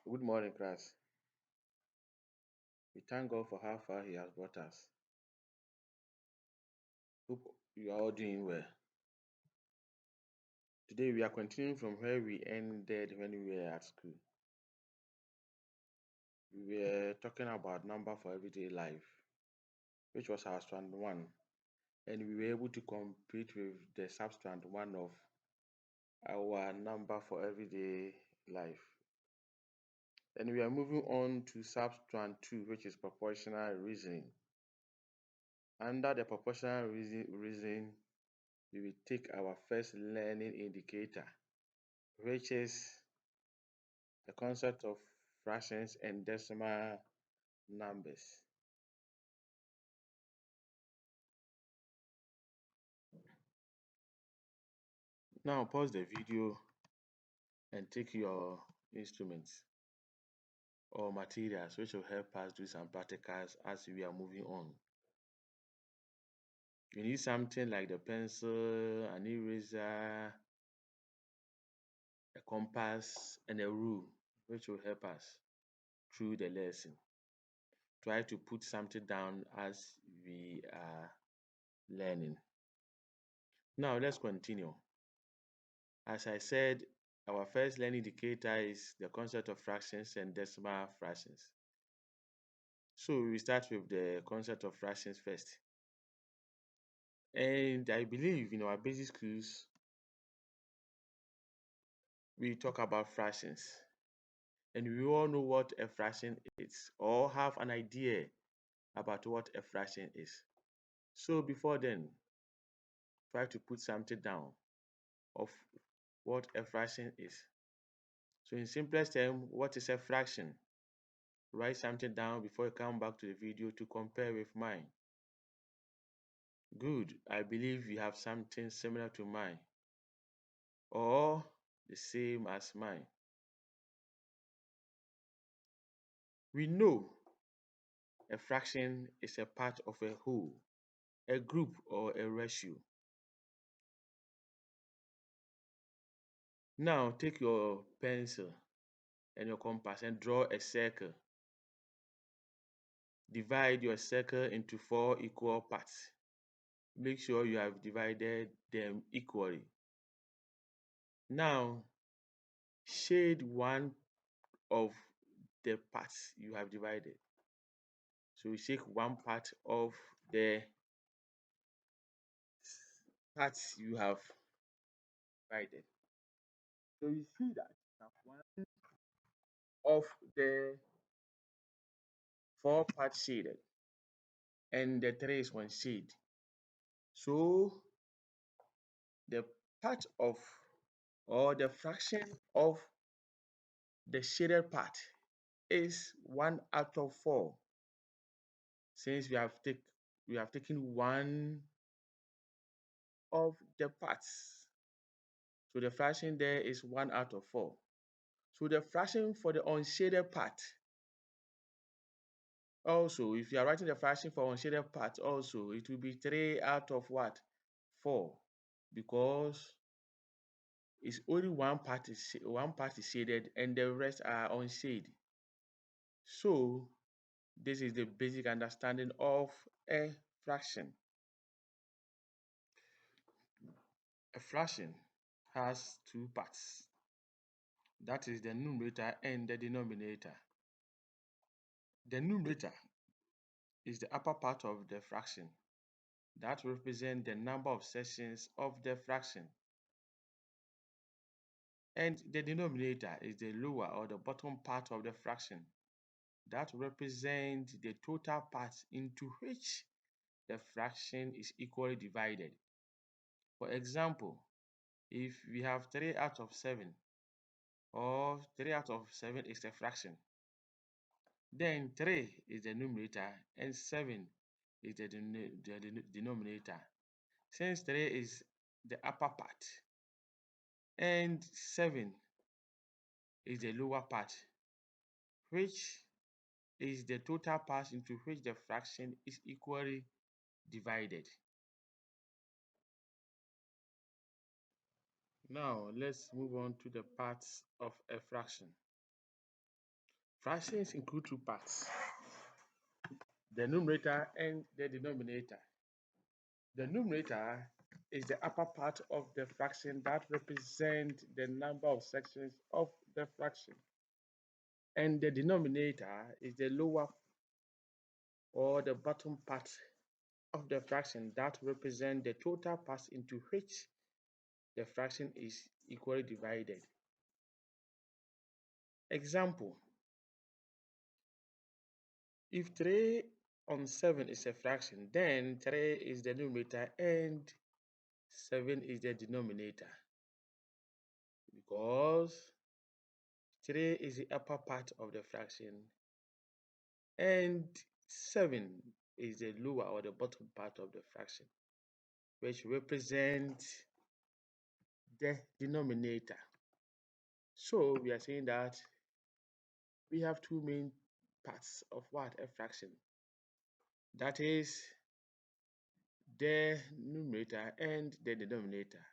Good morning, class. We thank God for how far He has brought us. Hope you are all doing well. Today we are continuing from where we ended when we were at school. We were talking about number for everyday life, which was our strand one, and we were able to complete with the substrand one of our number for everyday life. And we are moving on to substrand two, which is proportional reasoning. Under the proportional reasoning, we will take our first learning indicator, which is the concept of fractions and decimal numbers. Now pause the video and take your instruments or materials which will help us do some practicals as we are moving on. You need something like the pencil, an eraser, a compass, and a rule which will help us through the lesson. Try to put something down as we are learning. Now let's continue. As I said, our first learning indicator is the concept of fractions and decimal fractions. So we start with the concept of fractions first. And I believe in our basic schools, we talk about fractions. And we all know what a fraction is or have an idea about what a fraction is. So before then, try to put something down of what a fraction is. So in simplest term, what is a fraction? Write something down before you come back to the video to compare with mine. Good. I believe you have something similar to mine or the same as mine. We know a fraction is a part of a whole, a group, or a ratio. Now take your pencil and your compass and draw a circle. Divide your circle into 4 equal parts. Make sure you have divided them equally. Now shade one of the parts you have divided. So we take one part of the parts you have divided. So you see that one of the 4 parts shaded and the 3 is one shade. So the part of or the fraction of the shaded part is 1 out of 4 since we have taken one of the parts. So the fraction there is 1 out of 4. So the fraction for the unshaded part also, if you are writing the fraction for unshaded part also, it will be 3 out of what? 4 because it's only one part is shaded and the rest are unshaded. So this is the basic understanding of a fraction. A fraction has 2 parts. That is the numerator and the denominator. The numerator is the upper part of the fraction. That represents the number of sections of the fraction. And the denominator is the lower or the bottom part of the fraction. That represents the total parts into which the fraction is equally divided. For example, if we have 3 out of 7 or 3 out of 7 is a fraction, then 3 is the numerator and 7 is the denominator. Since 3 is the upper part and 7 is the lower part, which is the total parts into which the fraction is equally divided. Now let's move on to the parts of a fraction. Fractions include two parts, the numerator and the denominator. The numerator is the upper part of the fraction that represents the number of sections of the fraction. And the denominator is the lower or the bottom part of the fraction that represents the total parts into which the fraction is equally divided. Example, if 3 on 7 is a fraction, then 3 is the numerator and 7 is the denominator, because 3 is the upper part of the fraction and 7 is the lower or the bottom part of the fraction, which represents the denominator. So we are saying that we have two main parts of what? A fraction. That is the numerator and the denominator.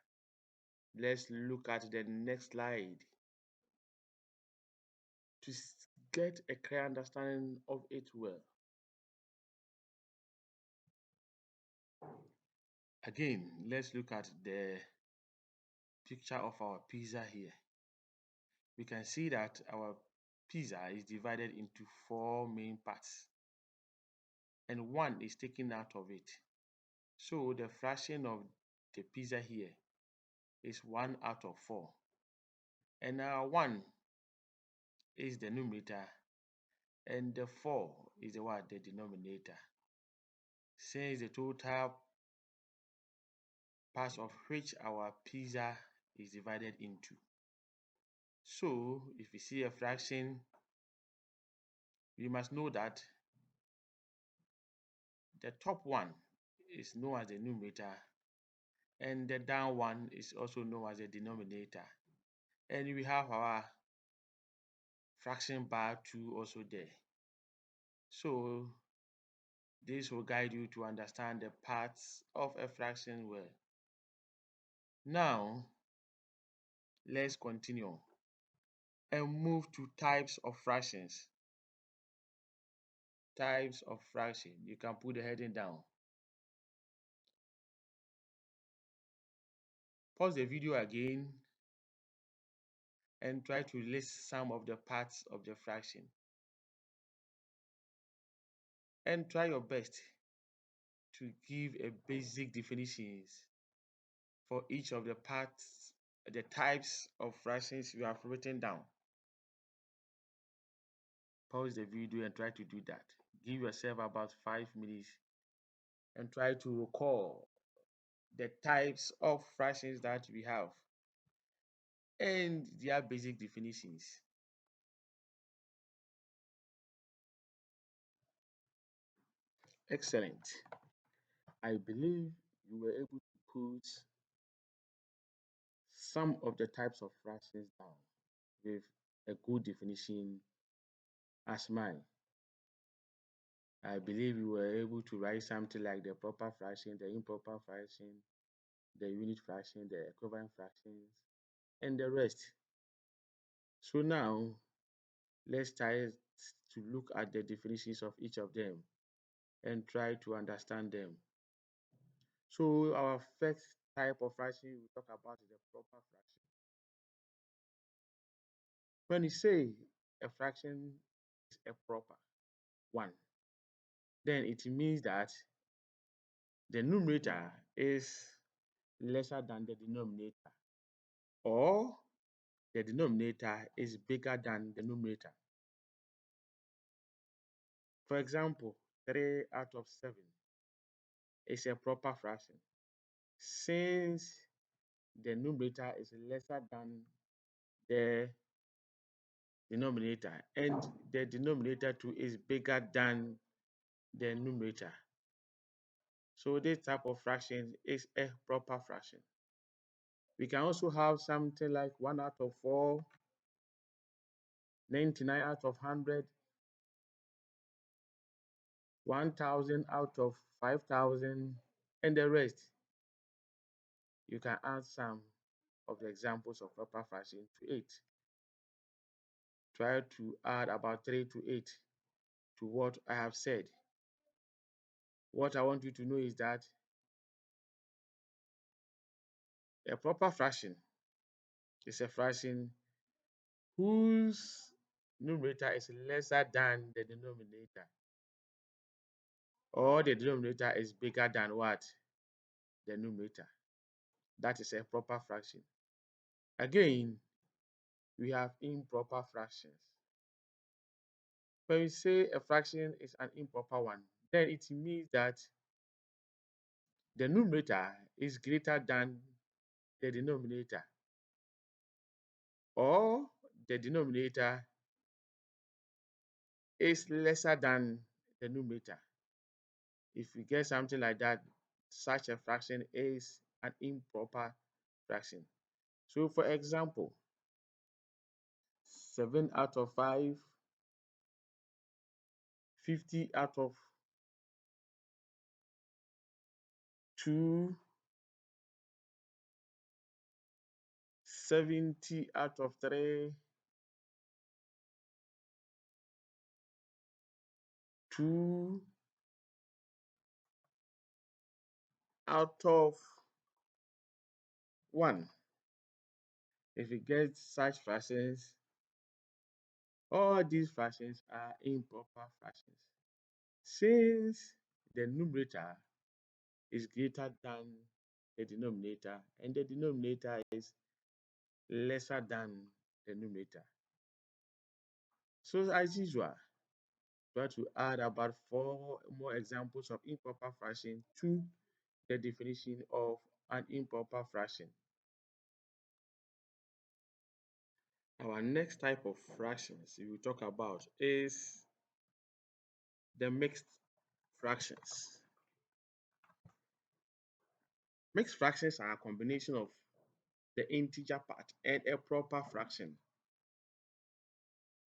Let's look at the next slide to get a clear understanding of it well. Again, let's look at the picture of our pizza here. We can see that our pizza is divided into four main parts and one is taken out of it. So the fraction of the pizza here is 1 out of 4. And our 1 is the numerator and the 4 is the what? The denominator. Since the total parts of which our pizza is divided into. So if we see a fraction, we must know that the top one is known as the numerator and the down one is also known as the denominator. And we have our fraction bar 2 also there. So this will guide you to understand the parts of a fraction well. Now, let's continue and move to types of fractions. Types of fraction. You can put the heading down. Pause the video again and try to list some of the parts of the fraction. And try your best to give a basic definitions for each of the parts, the types of fractions you have written down. Pause the video and try to do that. Give yourself about 5 minutes and try to recall the types of fractions that we have and their basic definitions. Excellent. I believe you were able to put some of the types of fractions down with a good definition as mine. I believe you were able to write something like the proper fraction, the improper fraction, the unit fraction, the equivalent fractions, and the rest. So now, let's try to look at the definitions of each of them and try to understand them. So our first type of fraction we talk about is the proper fraction. When you say a fraction is a proper one, then it means that the numerator is lesser than the denominator, or the denominator is bigger than the numerator. For example, 3 out of 7 is a proper fraction since the numerator is lesser than the denominator and the denominator too is bigger than the numerator. So this type of fraction is a proper fraction. We can also have something like 1 out of 4, 99 out of 100, 1000 out of 5000, and the rest. You can add some of the examples of proper fraction to it. Try to add about 3 to 8 to what I have said. What I want you to know is that a proper fraction is a fraction whose numerator is lesser than the denominator, or the denominator is bigger than what? The numerator. That is a proper fraction. Again, we have improper fractions. When we say a fraction is an improper one, then it means that the numerator is greater than the denominator, or the denominator is lesser than the numerator. If we get something like that, such a fraction is an improper fraction. So for example, 7 out of 5, 50 out of 2, 70 out of 3, 2 out of 1. If we get such fractions, all these fractions are improper fractions. Since the numerator is greater than the denominator and the denominator is lesser than the numerator. So as usual, try to add about 4 more examples of improper fraction to the definition of an improper fraction. Our next type of fractions we will talk about is the mixed fractions. Mixed fractions are a combination of the integer part and a proper fraction.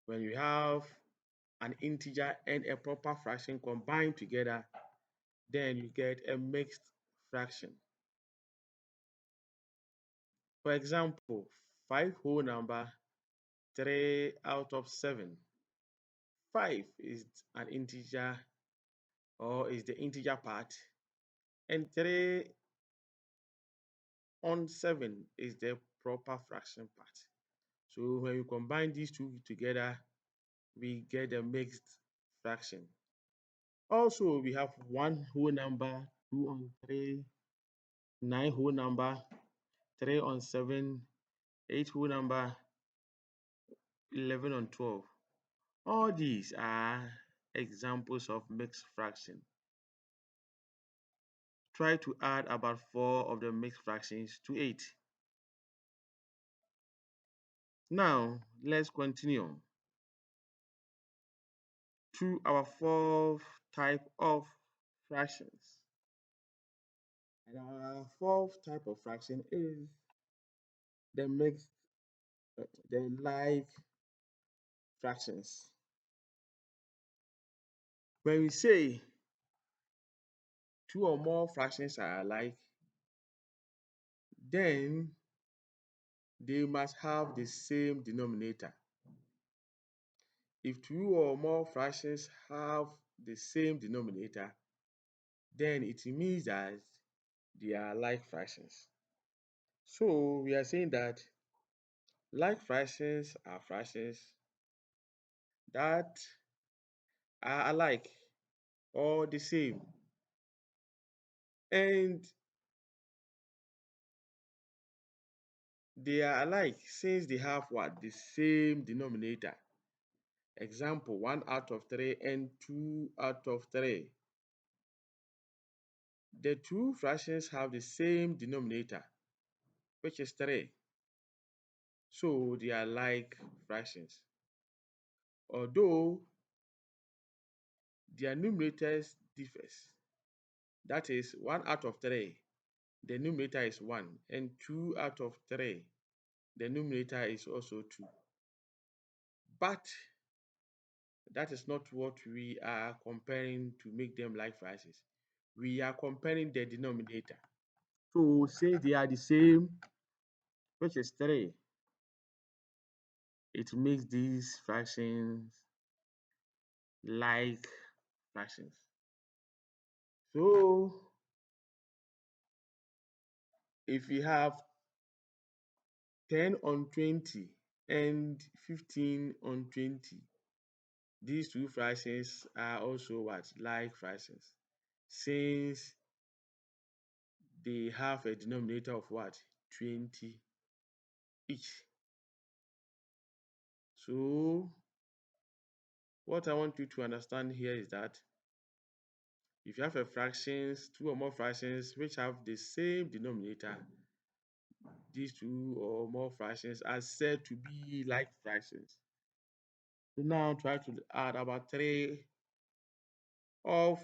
When you have an integer and a proper fraction combined together, then you get a mixed fraction. For example, 5 whole number, 3 out of 7. 5 is an integer, or is the integer part, and 3 on 7 is the proper fraction part. So when you combine these two together, we get a mixed fraction. Also, we have 1 whole number, 2 on 3, 9 whole number, 3 on 7, 8 whole number, 11 on 12. All these are examples of mixed fraction. Try to add about 4 of the mixed fractions to 8. Now, let's continue to our fourth type of fractions. And our fourth type of fraction is the mixed, the like fractions. When we say 2 or more fractions are alike, then they must have the same denominator. If 2 or more fractions have the same denominator, then it means that they are like fractions. So we are saying that like fractions are fractions that are alike or the same. And they are alike since they have what? The same denominator. Example, 1 out of 3 and 2 out of 3. The two fractions have the same denominator, which is 3. So they are like fractions. Although their numerators differs. That is 1 out of 3, the numerator is 1, and 2 out of 3, the numerator is also 2. But that is not what we are comparing to make them like fractions. We are comparing the denominator. So since they are the same, which is 3, It makes these fractions like fractions. So if we have 10 on 20 and 15 on 20, these two fractions are also what? Like fractions. Since they have a denominator of what? 20 each. So what I want you to understand here is that if you have a fractions, two or more fractions which have the same denominator, these two or more fractions are said to be like fractions. So now try to add about three of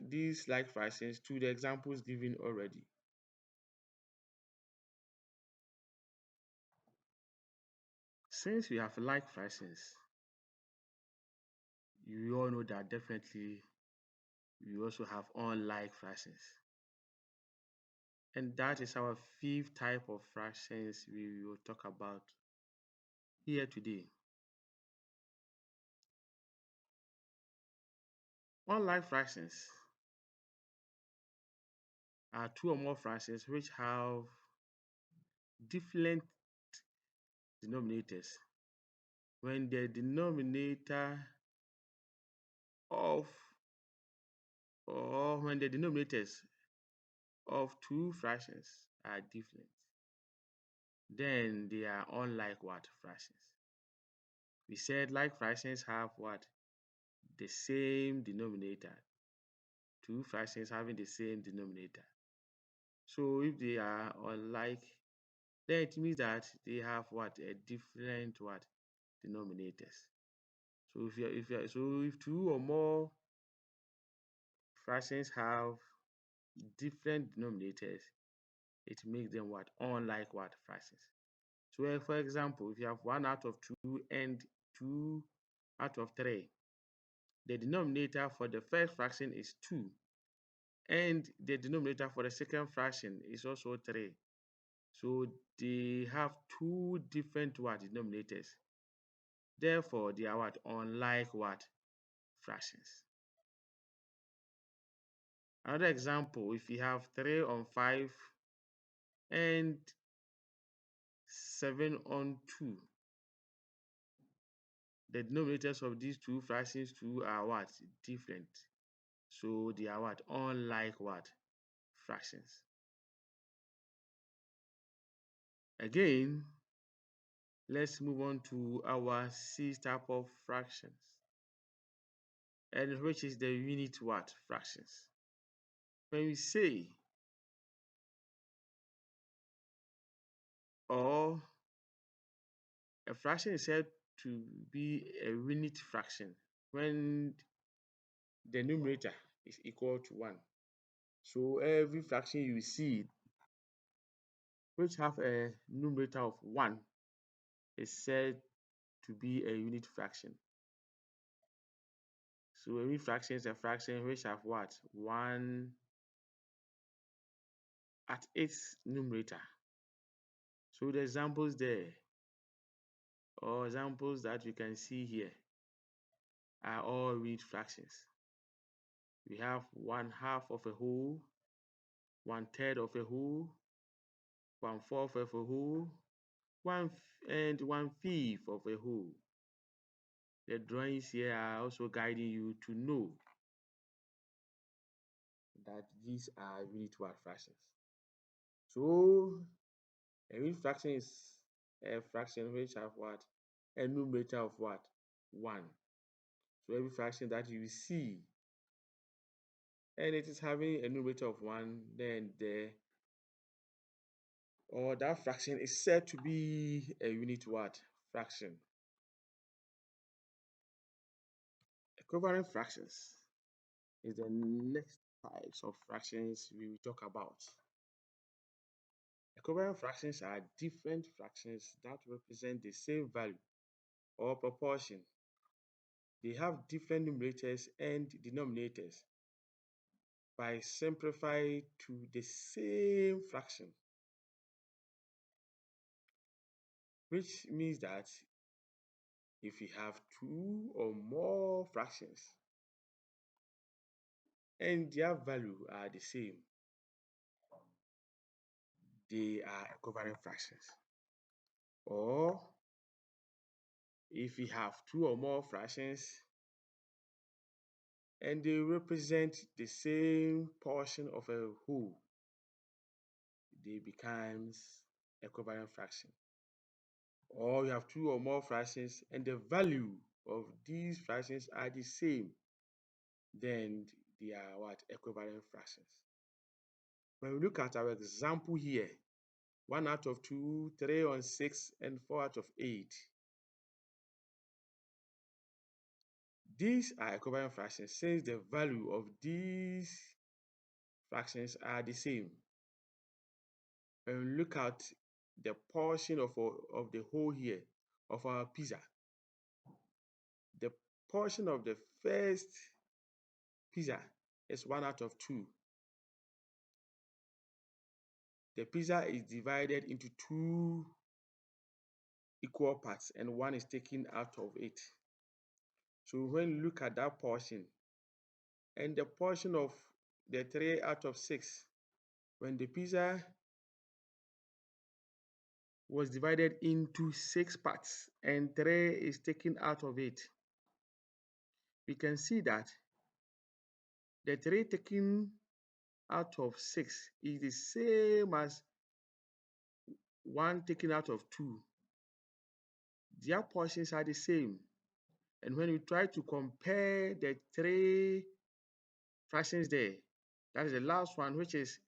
these like fractions to the examples given already. Since we have like fractions, you all know that definitely we also have unlike fractions. And that is our fifth type of fractions we will talk about here today. Unlike fractions are two or more fractions which have different denominators. When the denominator of or when the denominators of two fractions are different, then they are unlike what fractions. We said like fractions have what? The same denominator. Two fractions having the same denominator. So if they are unlike, then it means that they have what? A different what? Denominators. So if two or more fractions have different denominators, it makes them what? Unlike what? Fractions. So for example, if you have 1 out of 2 and 2 out of 3, the denominator for the first fraction is 2 and the denominator for the second fraction is also 3. So they have two different what? Denominators. Therefore, they are what? Unlike what? Fractions. Another example, if you have 3 on 5 and 7 on 2, the denominators of these two fractions too are what? Different. So they are what? Unlike what? Fractions. Again, let's move on to our sixth type of fractions, and which is the unit what? Fractions. When we say or a fraction is said to be a unit fraction when the numerator is equal to 1. So every fraction you see which have a numerator of 1 is said to be a unit fraction. So a unit fraction is a fraction which have what? 1 at its numerator. So the examples there or examples that we can see here are all unit fractions. We have 1/2 of a whole, 1/3 of a whole, 1/4 of a whole, and 1/5 of a whole. The drawings here are also guiding you to know that these are unit fractions. So a unit fraction is a fraction which have what? A numerator of what? 1. So every fraction that you see and it is having a numerator of 1, then that fraction is said to be a unit what? Fraction. Equivalent fractions is the next types of fractions we will talk about. Equivalent fractions are different fractions that represent the same value or proportion. They have different numerators and denominators by simplified to the same fraction. which means that if you have two or more fractions and their value are the same, they are equivalent fractions. Or if you have two or more fractions and they represent the same portion of a whole, they becomes equivalent fraction. Or you have two or more fractions and the value of these fractions are the same, then they are what? Equivalent fractions. When we look at our example here, 1 out of 2, 3 on 6, and 4 out of 8. These are equivalent fractions since the value of these fractions are the same. When we look at the portion of the whole here of our pizza, the portion of the first pizza is 1 out of 2. The pizza is divided into 2 equal parts and 1 is taken out of it. So when you look at that portion and the portion of the 3 out of 6, when the pizza was divided into 6 parts and 3 is taken out of it, we can see that the 3 taken out of 6 is the same as 1 taken out of 2. Their portions are the same. And when we try to compare the 3 fractions there, that is the last one, which is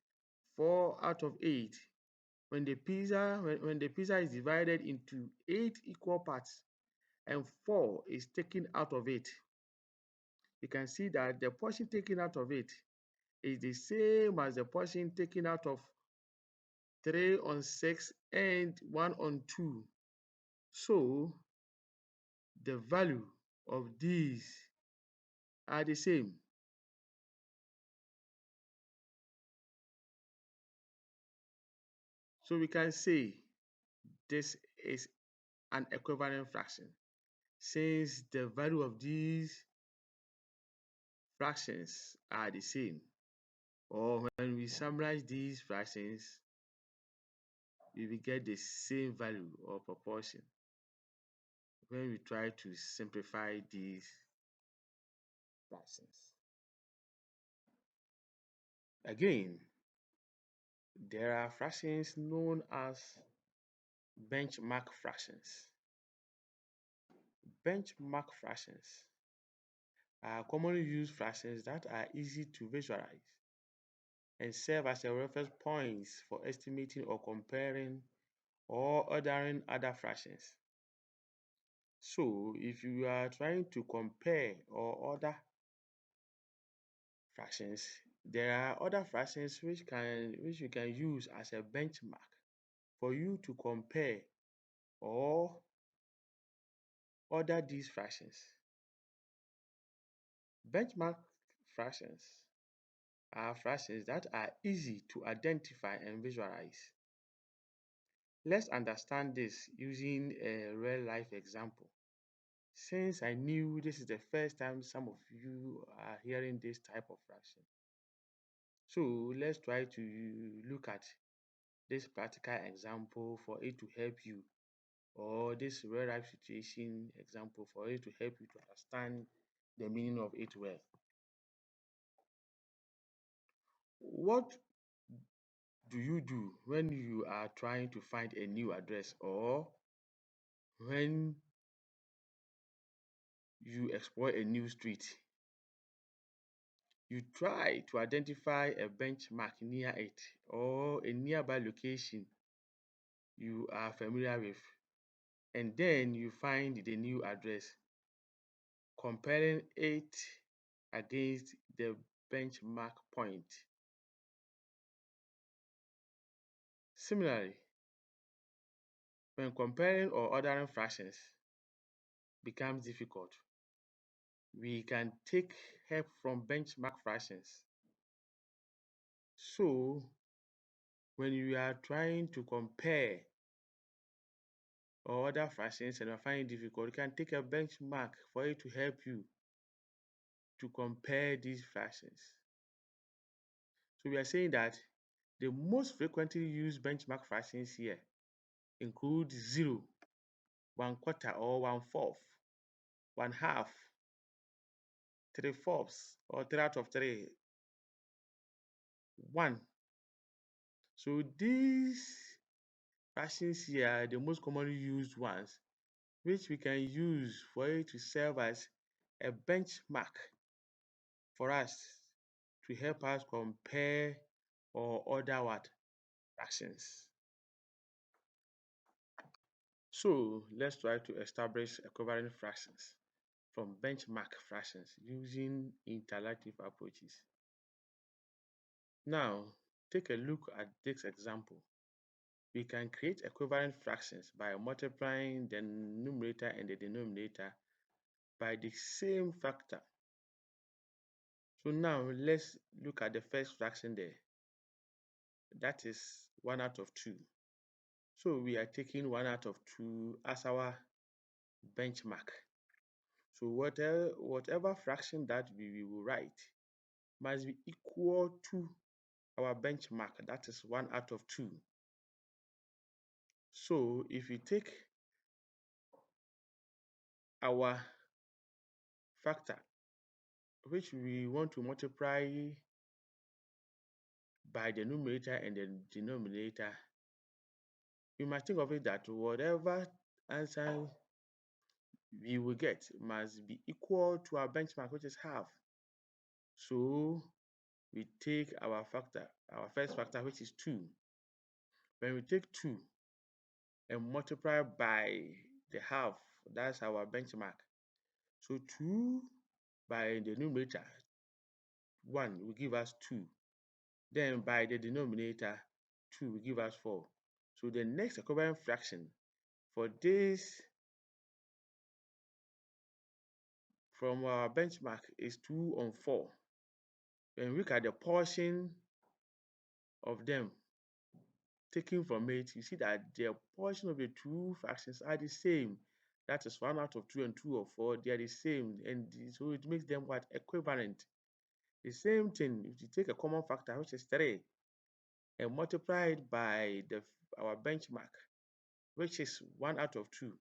4 out of 8. When the pizza is divided into 8 equal parts and 4 is taken out of it, you can see that the portion taken out of it is the same as the portion taken out of 3 on 6 and 1 on 2. So the value of these are the same. So we can say this is an equivalent fraction since the value of these fractions are the same. Or when we summarize these fractions, we will get the same value or proportion when we try to simplify these fractions. Again, there are fractions known as benchmark fractions. Benchmark fractions are commonly used fractions that are easy to visualize and serve as a reference points for estimating or comparing or ordering other fractions. So, if you are trying to compare or order fractions, there are other fractions which you can use as a benchmark for you to compare or order these fractions. Benchmark fractions are fractions that are easy to identify and visualize. Let's understand this using a real life example. Since I knew this is the first time some of you are hearing this type of fraction, so let's try to look at this practical example for it to help you, or this real life situation example for it to help you to understand the meaning of it well. What do you do when you are trying to find a new address or when you explore a new street? You try to identify a benchmark near it or a nearby location you are familiar with, and then you find the new address, comparing it against the benchmark point. Similarly, when comparing or ordering fractions becomes difficult, we can take help from benchmark fractions. So, when you are trying to compare or other fractions and you are finding it difficult, you can take a benchmark for it to help you to compare these fractions. So we are saying that the most frequently used benchmark fractions here include 0, 1/4 or 1/4, 1/2, 3/4 or 3 out of 3, 1. So these fractions here are the most commonly used ones, which we can use for it to serve as a benchmark for us to help us compare or order what fractions. So let's try to establish equivalent fractions from benchmark fractions using interactive approaches. Now, take a look at this example. We can create equivalent fractions by multiplying the numerator and the denominator by the same factor. So now let's look at the first fraction there. That is 1 out of 2. So we are taking 1 out of 2 as our benchmark. So whatever fraction that we will write must be equal to our benchmark, that is 1 out of 2. So if we take our factor, which we want to multiply by the numerator and the denominator, we must think of it that whatever answer we will get must be equal to our benchmark, which is half. So we take our factor, our first factor, which is 2. When we take 2 and multiply by the half, that's our benchmark. So 2 by the numerator, 1 will give us 2. Then by the denominator, 2 will give us 4. So the next equivalent fraction for this from our benchmark is 2 on 4. When we look at the portion of them taken from it, you see that the portion of the two fractions are the same. That is 1 out of 2 and 2 of 4. They are the same, and so it makes them what? Equivalent. The same thing, if you take a common factor, which is 3, and multiply it by our benchmark, which is 1 out of 2.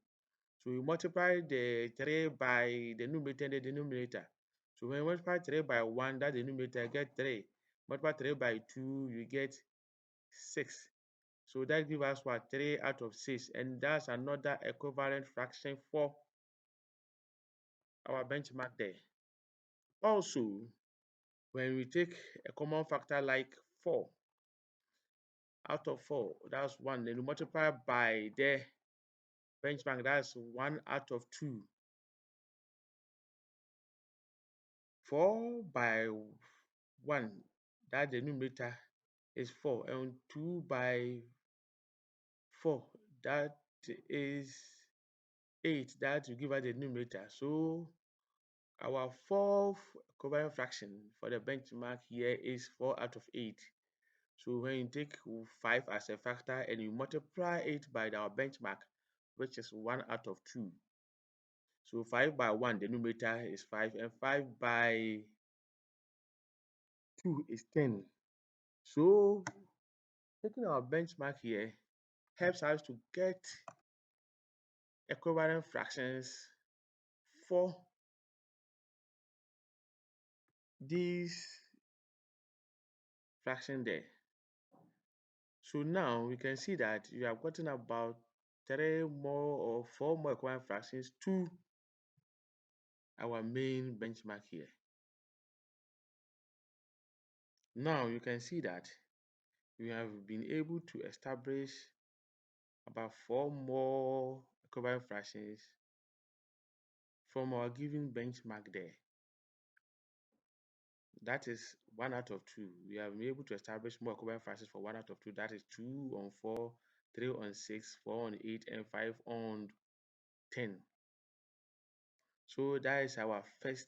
So we multiply the 3 by the numerator and the denominator. So when you multiply 3 by 1, that denominator get 3. Multiply 3 by 2, you get 6. So that gives us what? 3 out of 6. And that's another equivalent fraction for our benchmark there. Also, when we take a common factor like 4 out of 4, that's 1. Then we multiply by the benchmark, that's 1 out of 2. 4 by 1, that the numerator is 4. And 2 by 4, that is 8. That will give us the numerator. So our fourth equivalent fraction for the benchmark here is 4 out of 8. So when you take 5 as a factor and you multiply it by our benchmark, which is 1 out of 2. So 5 by 1, the numerator is 5, and 5 by 2 is 10. So taking our benchmark here helps us to get equivalent fractions for this fraction there. So now we can see that we have gotten about 3 more or 4 more equivalent fractions to our main benchmark here. Now you can see that we have been able to establish about 4 more equivalent fractions from our given benchmark there. That is 1 out of 2. We have been able to establish more equivalent fractions for 1 out of 2. That is 2 on 4, 3 on 6, 4 on 8, and 5 on 10. So that is our first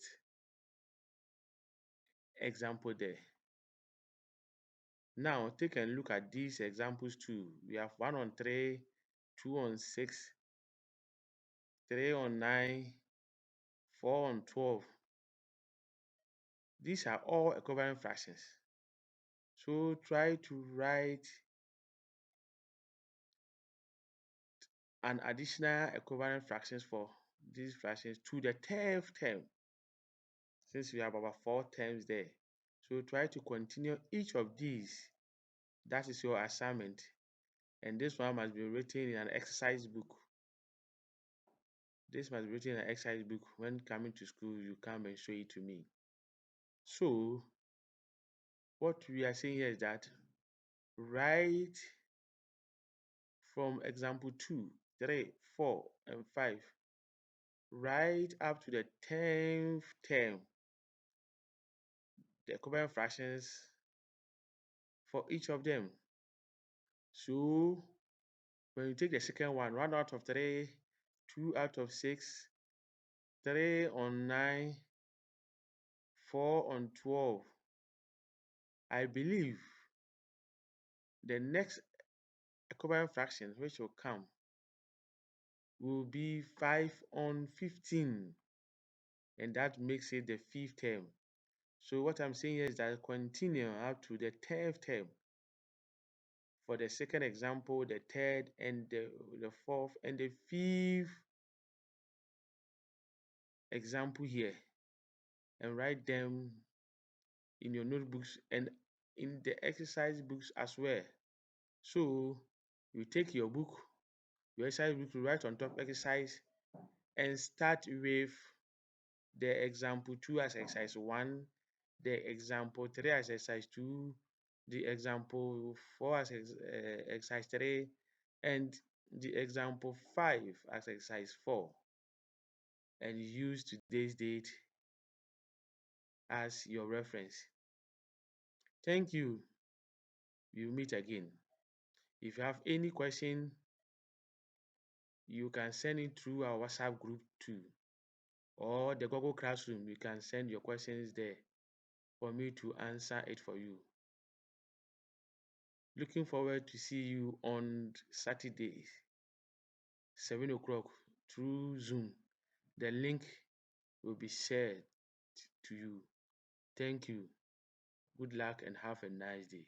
example there. Now take a look at these examples too. We have 1 on 3, 2 on 6, 3 on 9, 4 on 12. These are all equivalent fractions. So try to write an additional equivalent fractions for these fractions to the 10th term, since we have about 4 terms there. So try to continue each of these. That is your assignment. And this one must be written in an exercise book. This must be written in an exercise book. When coming to school, you come and show it to me. So what we are saying here is that write from example 2, 3, 4, and 5, right up to the 10th term, the equivalent fractions for each of them. So when you take the second one, 1 out of 3, 2 out of 6, 3 on 9, 4 on 12, I believe the next equivalent fraction which will come will be 5 on 15, and that makes it the 5th term. So what I'm saying here is that continue up to the 10th term. For the second example, the third and the fourth and the 5th example here, and write them in your notebooks and in the exercise books as well. So you take your book, your exercise book, to write on top exercise, and start with the example 2 as exercise 1, the example 3 as exercise 2, the example 4 as exercise 3, and the example 5 as exercise 4, and use today's date as your reference. Thank you. We'll meet again. If you have any question, you can send it through our WhatsApp group too, or the Google Classroom. You can send your questions there for me to answer it for you. Looking forward to see you on Saturday, 7 o'clock through Zoom. The link will be shared to you. Thank you. Good luck and have a nice day.